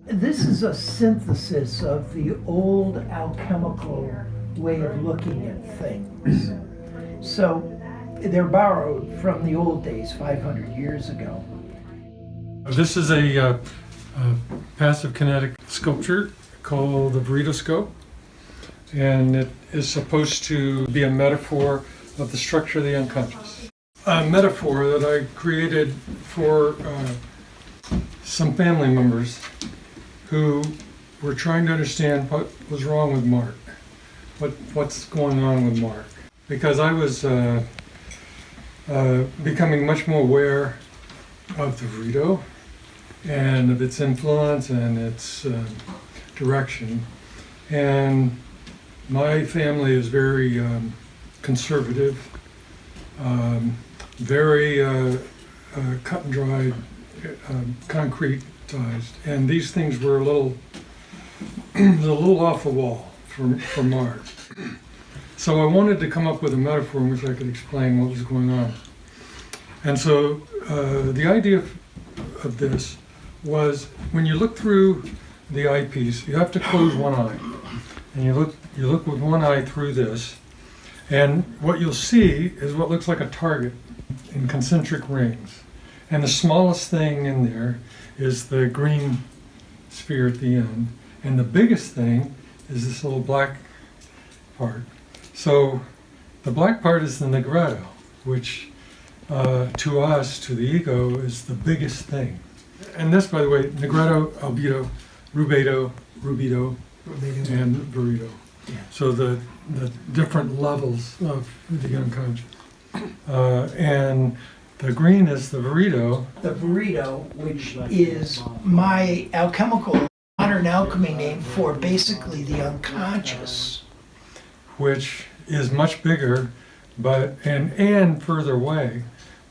This is a synthesis of the old alchemical way of looking at things. So they're borrowed from the old days, 500 years ago. This is a passive kinetic sculpture called the Veridoscope, and it is supposed to be a metaphor of the structure of the unconscious. A metaphor that I created for some family members who were trying to understand what was wrong with Mark, what's going on with Mark. Because I was becoming much more aware of the Virido and of its influence and its direction. And my family is very conservative, very cut and dried, concretized, and these things were a little off the wall for Mark. So I wanted to come up with a metaphor in which I could explain what was going on. And so the idea of this was, when you look through the eyepiece, you have to close one eye, and you look with one eye through this, and what you'll see is what looks like a target in concentric rings. And the smallest thing in there is the green sphere at the end. And the biggest thing is this little black part. So the black part is the negretto, which to us, to the ego, is the biggest thing. And this, by the way, negretto, albedo, rubedo, and virido. Yeah. So the different levels of the unconscious. And the green is the virido. The Virido, which is my alchemical, modern alchemy name for basically the unconscious. Which is much bigger, but and further away,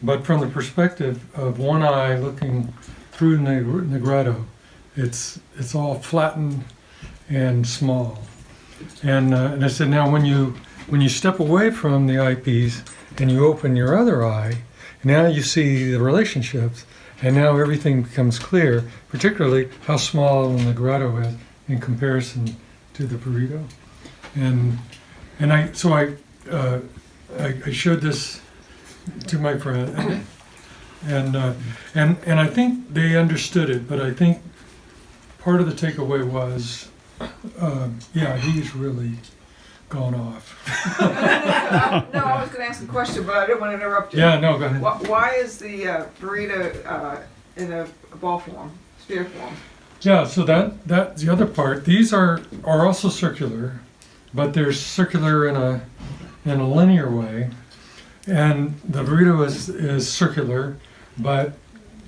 but from the perspective of one eye looking through negretto, it's all flattened and small. And I said, now when you step away from the eyepiece and you open your other eye, now you see the relationships, and now everything becomes clear, particularly how small the negretto is in comparison to the virido. And I showed this to my friend, and I think they understood it. But I think part of the takeaway was, yeah, he's really gone off. No, I was going to ask a question, but I didn't want to interrupt you. Yeah, no, go ahead. Why is the burrito in a ball form, sphere form? Yeah, so that's the other part. These are also circular, but they're circular in a linear way, and the burrito is circular, but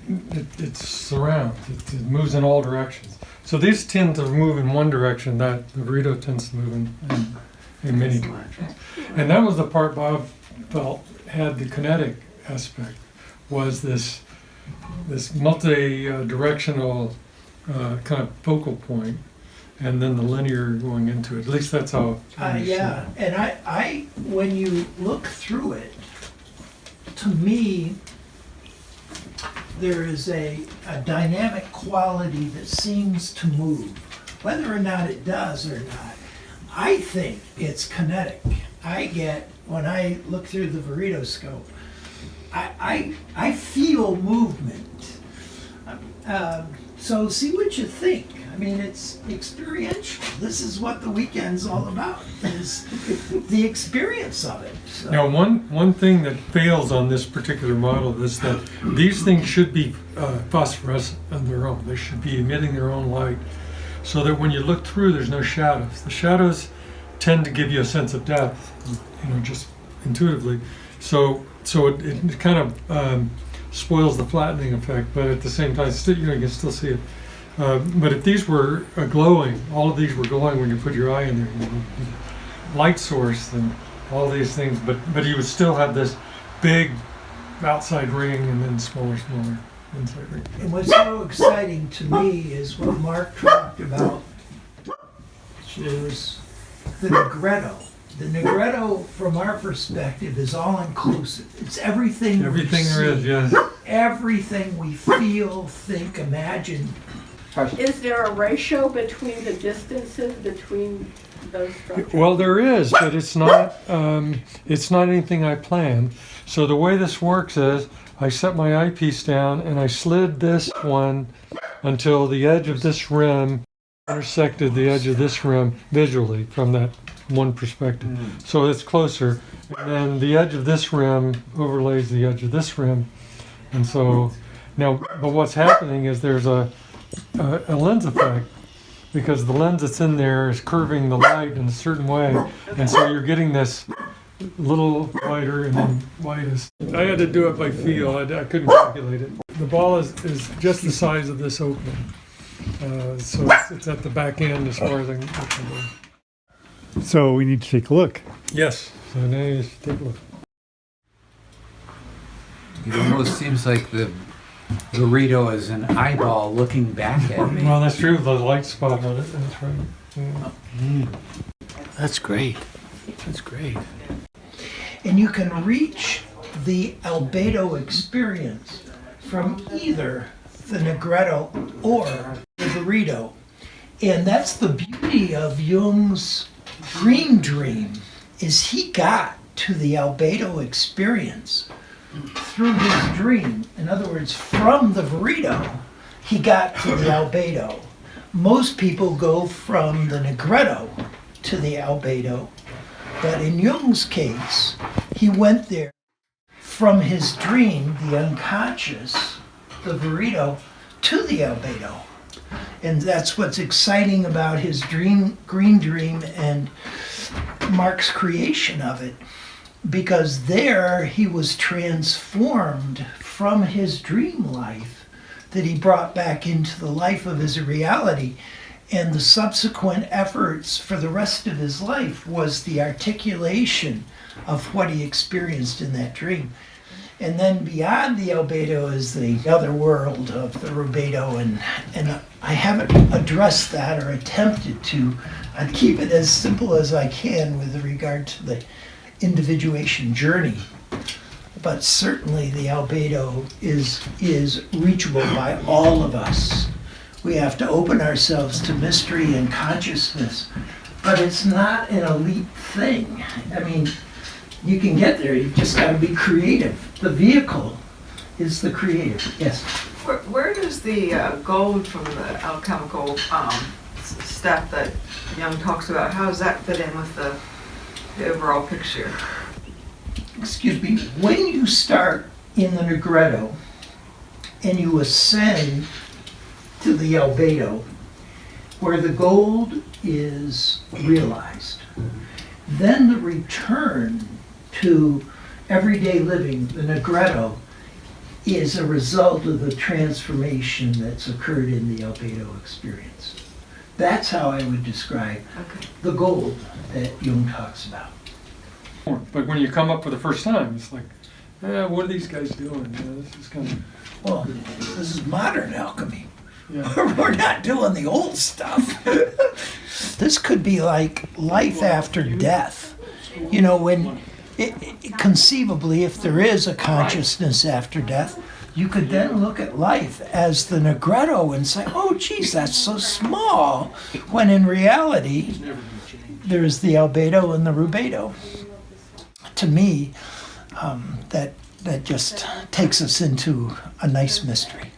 it's surround. It moves in all directions. So these tend to move in one direction. That the burrito tends to move in many directions. And that was the part Bob felt had the kinetic aspect, was this multi-directional kind of focal point, and then the linear going into it. At least that's how Yeah, and I when you look through it, to me, there is a dynamic quality that seems to move. Whether or not it does or not, I think it's kinetic. I get, when I look through the Veridoscope, I feel movement. So see what you think. I mean, it's experiential. This is what the weekend's all about, is the experience of it. So. Now, one thing that fails on this particular model is that these things should be phosphorescent on their own. They should be emitting their own light, so that when you look through, there's no shadows. The shadows tend to give you a sense of depth, just intuitively. So it kind of spoils the flattening effect, but at the same time, still, you can still see it. But if these were glowing, all of these were glowing when you put your eye in there, light source and all these things, but you would still have this big outside ring and then smaller inside ring. And what's so exciting to me is what Mark talked about, which is the negretto. The negretto, from our perspective, is all-inclusive. It's everything Everything we there is, see, yes. everything we feel, think, imagine. Is there a ratio between the distances between those structures? Well, there is, but it's not anything I planned. So the way this works is I set my eyepiece down and I slid this one until the edge of this rim intersected the edge of this rim visually from that one perspective. So it's closer. And then the edge of this rim overlays the edge of this rim. And so now, but what's happening is there's a lens effect, because the lens that's in there is curving the light in a certain way, and so you're getting this little wider and then widest. I had to do it by feel. I couldn't calculate it. The ball is just the size of this opening, so it's at the back end as far as I can go. So we need to take a look. Yes. So now you just take a look. It almost seems like the burrito is an eyeball looking back at me. Well, that's true. The light spot on it. That's right. Yeah. That's great. That's great. And you can reach the albedo experience from either the Negretto or the Veridoscope. And that's the beauty of Jung's green dream, is he got to the albedo experience through his dream. In other words, from the Veridoscope, he got to the albedo. Most people go from the Negretto to the albedo, but in Jung's case, he went there from his dream, the unconscious, the Veridoscope, to the albedo. And that's what's exciting about his green dream and Mark's creation of it, because there he was transformed from his dream life that he brought back into the life of his reality. And the subsequent efforts for the rest of his life was the articulation of what he experienced in that dream. And then beyond the albedo is the other world of the rubedo, and I haven't addressed that or attempted to. I'd keep it as simple as I can with regard to the individuation journey. But certainly the albedo is reachable by all of us. We have to open ourselves to mystery and consciousness, but it's not an elite thing. I mean, you can get there, you just gotta be creative. The vehicle is the creative, yes. Where does the gold from the alchemical stuff that Jung talks about, how does that fit in with the overall picture? Excuse me, when you start in the Negretto and you ascend to the albedo, where the gold is realized, then the return to everyday living, the Negretto, is a result of the transformation that's occurred in the albedo experience. That's how I would describe the gold that Jung talks about. But when you come up for the first time, it's like, what are these guys doing? This is kind of... Well, this is modern alchemy. Yeah. We're not doing the old stuff. This could be like life after death. You know, when conceivably, if there is a consciousness after death, you could then look at life as the Negretto and say, oh, geez, that's so small, when in reality, there's the albedo and the rubedo. To me, that just takes us into a nice mystery.